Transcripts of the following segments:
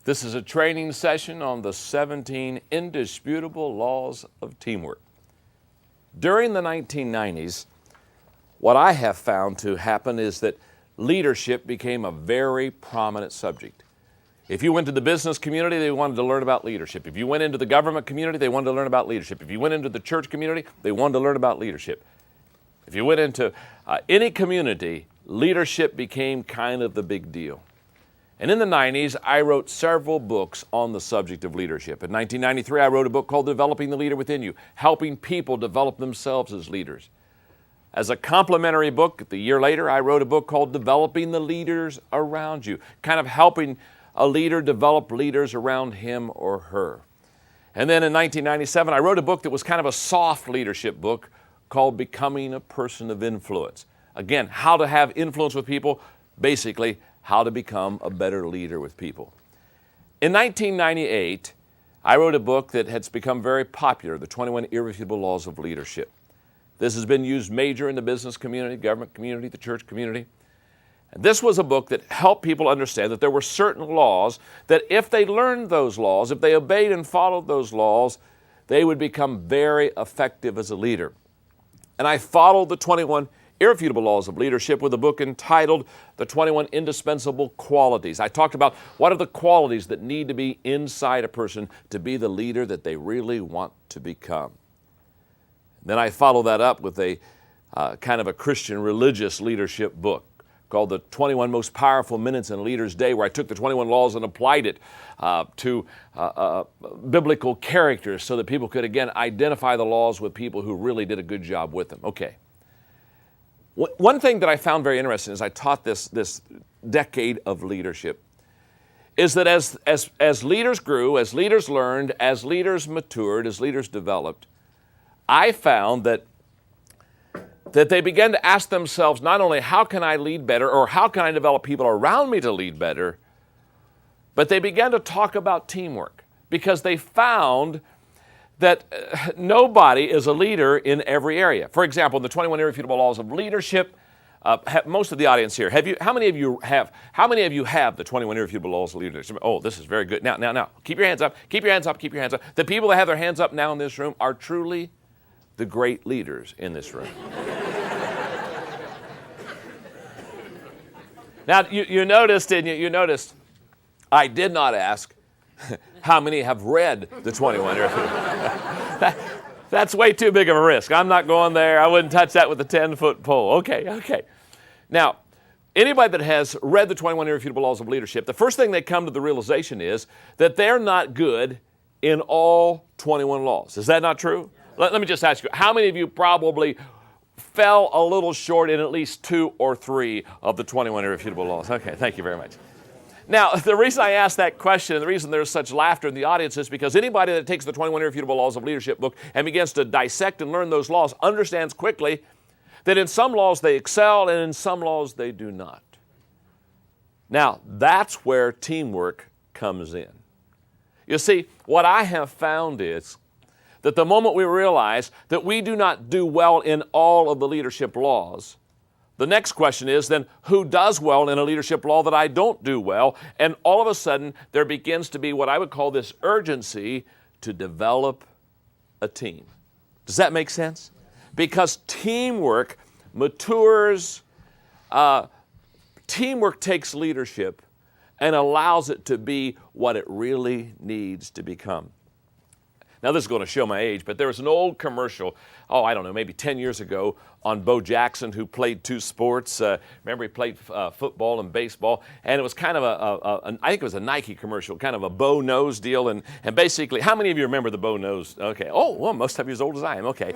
This is a training session on the 17 indisputable laws of teamwork. During the 1990s, what I have found to happen is that leadership became a very prominent subject. If you went to the business community, they wanted to learn about leadership. If you went into the government community, they wanted to learn about leadership. If you went into the church community, they wanted to learn about leadership. If you went into any community, leadership became kind of the big deal. And in the 90s, I wrote several books on the subject of leadership. In 1993, I wrote a book called Developing the Leader Within You, helping people develop themselves as leaders. As a complementary book, the year later, I wrote a book called Developing the Leaders Around You, kind of helping a leader develop leaders around him or her. And then in 1997, I wrote a book that was kind of a soft leadership book called Becoming a Person of Influence. Again, how to have influence with people, basically how to become a better leader with people. In 1998, I wrote a book that has become very popular, The 21 Irrefutable Laws of Leadership. This has been used major in the business community, government community, the church community. And this was a book that helped people understand that there were certain laws that if they learned those laws, if they obeyed and followed those laws, they would become very effective as a leader. And I followed the 21 Irrefutable Laws of Leadership with a book entitled The 21 Indispensable Qualities. I talked about what are the qualities that need to be inside a person to be the leader that they really want to become. Then I followed that up with a kind of a Christian religious leadership book called The 21 Most Powerful Minutes in a Leader's Day, where I took the 21 laws and applied it to biblical characters so that people could, again, identify the laws with people who really did a good job with them. Okay. One thing that I found very interesting as I taught this decade of leadership is that as leaders grew, as leaders learned, as leaders matured, as leaders developed, I found that they began to ask themselves not only how can I lead better or how can I develop people around me to lead better, but they began to talk about teamwork because they found that nobody is a leader in every area. For example, in the 21 Irrefutable Laws of Leadership, most of the audience here, how many of you have the 21 Irrefutable Laws of Leadership? Oh, this is very good. Now, keep your hands up, keep your hands up, keep your hands up. The people that have their hands up now in this room are truly the great leaders in this room. Now, you noticed, I did not ask how many have read the 21 Irrefutable. That's way too big of a risk. I'm not going there. I wouldn't touch that with a 10-foot pole. Okay. Now, anybody that has read the 21 Irrefutable Laws of Leadership, the first thing they come to the realization is that they're not good in all 21 laws. Is that not true? Let me just ask you, how many of you probably fell a little short in at least 2 or 3 of the 21 Irrefutable Laws? Okay, thank you very much. Now, the reason I asked that question and the reason there's such laughter in the audience is because anybody that takes the 21 Irrefutable Laws of Leadership book and begins to dissect and learn those laws understands quickly that in some laws they excel and in some laws they do not. Now, that's where teamwork comes in. You see, what I have found is that the moment we realize that we do not do well in all of the leadership laws, the next question is then, who does well in a leadership law that I don't do well? And all of a sudden, there begins to be what I would call this urgency to develop a team. Does that make sense? Because teamwork matures, teamwork takes leadership and allows it to be what it really needs to become. Now, this is going to show my age, but there was an old commercial, maybe 10 years ago on Bo Jackson, who played 2 sports. Remember, he played football and baseball, and it was kind of I think it was a Nike commercial, kind of a bow nose deal, and basically, how many of you remember the bow nose? Okay. Oh, well, most of you as old as I am. Okay.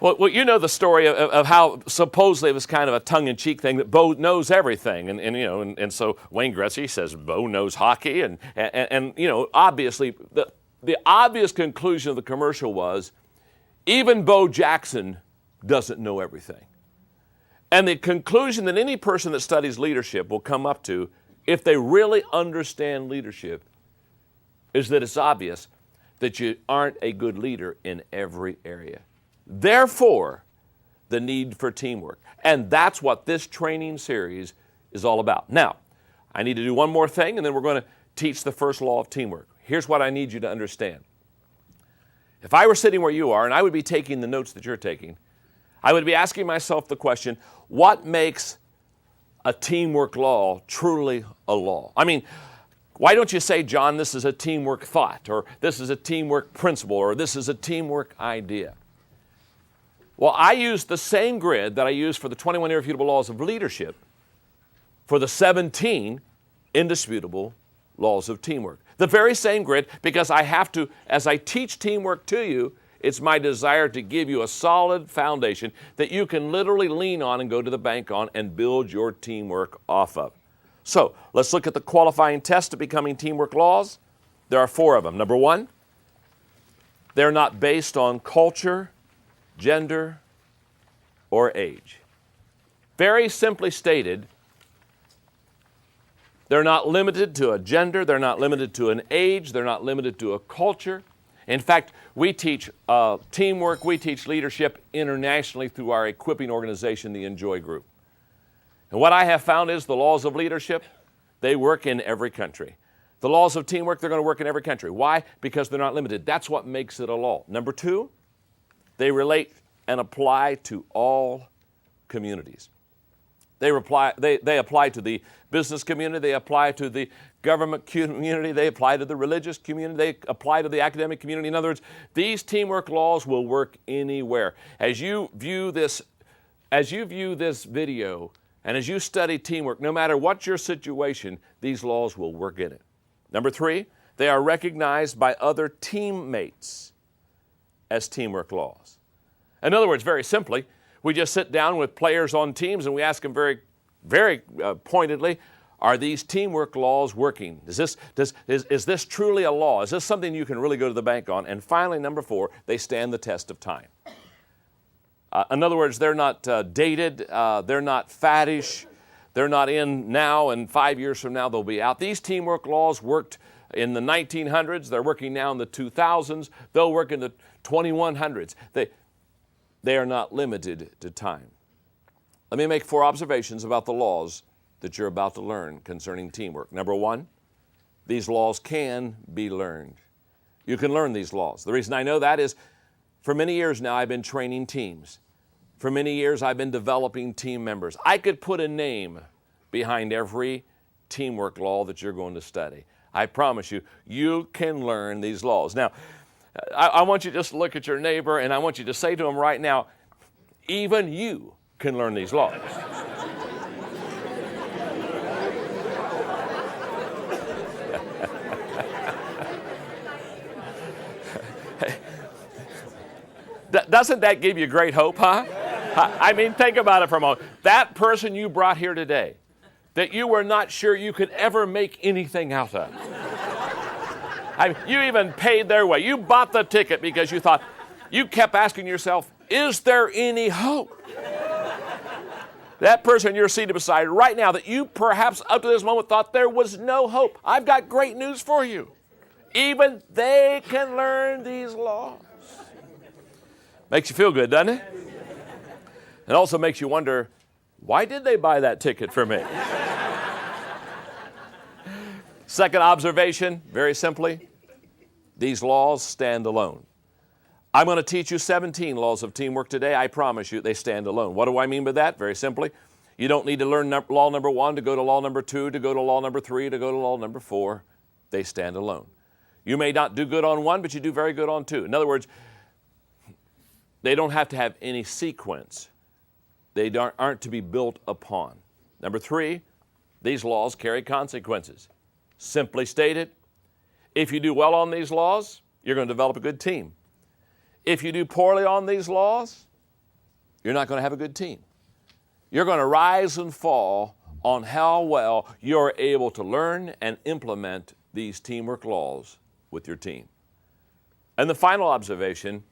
Well, you know the story of how supposedly it was kind of a tongue-in-cheek thing that Bo knows everything, and so Wayne Gretzky says Bo knows hockey, and obviously the obvious conclusion of the commercial was even Bo Jackson doesn't know everything. And the conclusion that any person that studies leadership will come up to, if they really understand leadership, is that it's obvious that you aren't a good leader in every area. Therefore, the need for teamwork. And that's what this training series is all about. Now, I need to do one more thing, and then we're going to teach the first law of teamwork. Here's what I need you to understand. If I were sitting where you are and I would be taking the notes that you're taking, I would be asking myself the question, what makes a teamwork law truly a law? I mean, why don't you say, John, this is a teamwork thought, or this is a teamwork principle, or this is a teamwork idea? Well, I use the same grid that I use for the 21 irrefutable laws of leadership for the 17 indisputable laws of teamwork. The very same grid, because I have to, as I teach teamwork to you, it's my desire to give you a solid foundation that you can literally lean on and go to the bank on and build your teamwork off of. So let's look at the qualifying tests to becoming teamwork laws. There are 4 of them. Number 1, they're not based on culture, gender, or age. Very simply stated, they're not limited to a gender, they're not limited to an age, they're not limited to a culture. In fact, we teach teamwork, we teach leadership internationally through our equipping organization, the Enjoy Group. And what I have found is the laws of leadership, they work in every country. The laws of teamwork, they're going to work in every country. Why? Because they're not limited. That's what makes it a law. Number 2, they relate and apply to all communities. They apply to the business community, they apply to the government community, they apply to the religious community, they apply to the academic community. In other words, these teamwork laws will work anywhere. As you view this video, and as you study teamwork, no matter what your situation, these laws will work in it. Number 3, they are recognized by other teammates as teamwork laws. In other words, very simply, we just sit down with players on teams and we ask them very, very pointedly, are these teamwork laws working? Is this truly a law? Is this something you can really go to the bank on? And finally, number 4, they stand the test of time. In other words, they're not dated, they're not faddish, they're not in now, and 5 years from now they'll be out. These teamwork laws worked in the 1900s, they're working now in the 2000s, they'll work in the 2100s. They are not limited to time. Let me make 4 observations about the laws that you're about to learn concerning teamwork. Number 1, these laws can be learned. You can learn these laws. The reason I know that is for many years now I've been training teams. For many years I've been developing team members. I could put a name behind every teamwork law that you're going to study. I promise you, you can learn these laws. Now, I want you to just look at your neighbor and I want you to say to him right now, even you can learn these laws. Doesn't that give you great hope, huh? I mean, think about it for a moment. That person you brought here today, that you were not sure you could ever make anything out of. You even paid their way. You bought the ticket because you thought, you kept asking yourself, is there any hope? That person you're seated beside right now that you perhaps up to this moment thought there was no hope. I've got great news for you. Even they can learn these laws. Makes you feel good, doesn't it? It also makes you wonder, why did they buy that ticket for me? Second observation, very simply, these laws stand alone. I'm going to teach you 17 laws of teamwork today. I promise you they stand alone. What do I mean by that? Very simply, you don't need to learn law number 1 to go to law number 2, to go to law number 3, to go to law number 4. They stand alone. You may not do good on 1, but you do very good on 2. In other words, they don't have to have any sequence. They aren't to be built upon. Number 3, these laws carry consequences. Simply stated, if you do well on these laws, you're going to develop a good team. If you do poorly on these laws, you're not going to have a good team. You're going to rise and fall on how well you're able to learn and implement these teamwork laws with your team. And the final observation,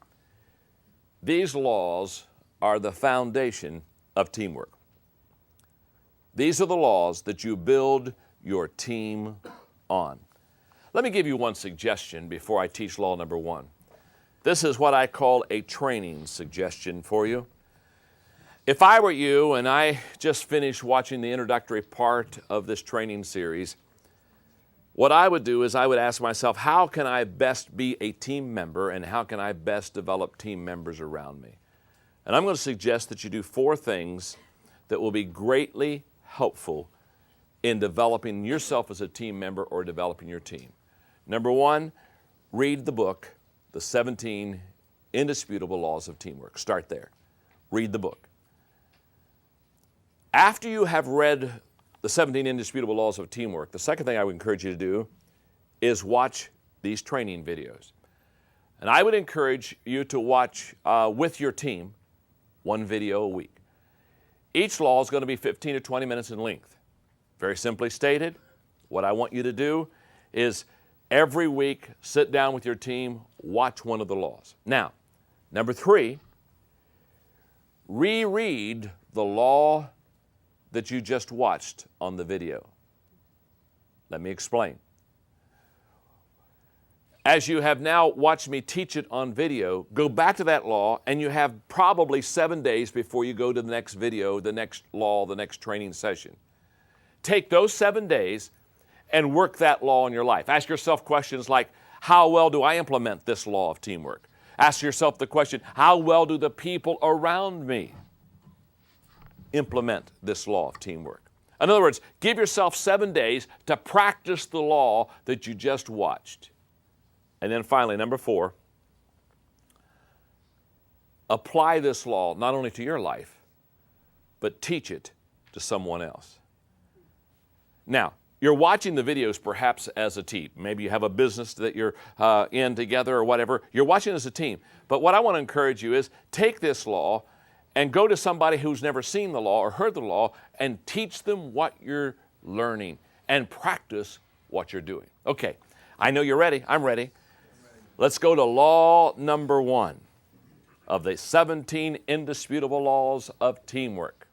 these laws are the foundation of teamwork. These are the laws that you build your team on. Let me give you one suggestion before I teach law number 1. This is what I call a training suggestion for you. If I were you and I just finished watching the introductory part of this training series, what I would do is I would ask myself, how can I best be a team member and how can I best develop team members around me? And I'm going to suggest that you do 4 things that will be greatly helpful in developing yourself as a team member or developing your team. Number 1, read the book, The 17 Indisputable Laws of Teamwork. Start there. Read the book. After you have read the 17 Indisputable Laws of Teamwork, the second thing I would encourage you to do is watch these training videos. And I would encourage you to watch with your team 1 video a week. Each law is going to be 15 to 20 minutes in length. Very simply stated, what I want you to do is every week sit down with your team, watch one of the laws. Now, number 3, reread the law that you just watched on the video. Let me explain. As you have now watched me teach it on video, go back to that law and you have probably 7 days before you go to the next video, the next law, the next training session. Take those 7 days and work that law in your life. Ask yourself questions like, how well do I implement this law of teamwork? Ask yourself the question, how well do the people around me implement this law of teamwork? In other words, give yourself 7 days to practice the law that you just watched. And then finally, number 4, apply this law not only to your life, but teach it to someone else. Now, you're watching the videos perhaps as a team. Maybe you have a business that you're in together or whatever. You're watching as a team. But what I want to encourage you is take this law and go to somebody who's never seen the law or heard the law and teach them what you're learning and practice what you're doing. Okay, I know you're ready. I'm ready. Let's go to law number 1 of the 17 indisputable laws of teamwork.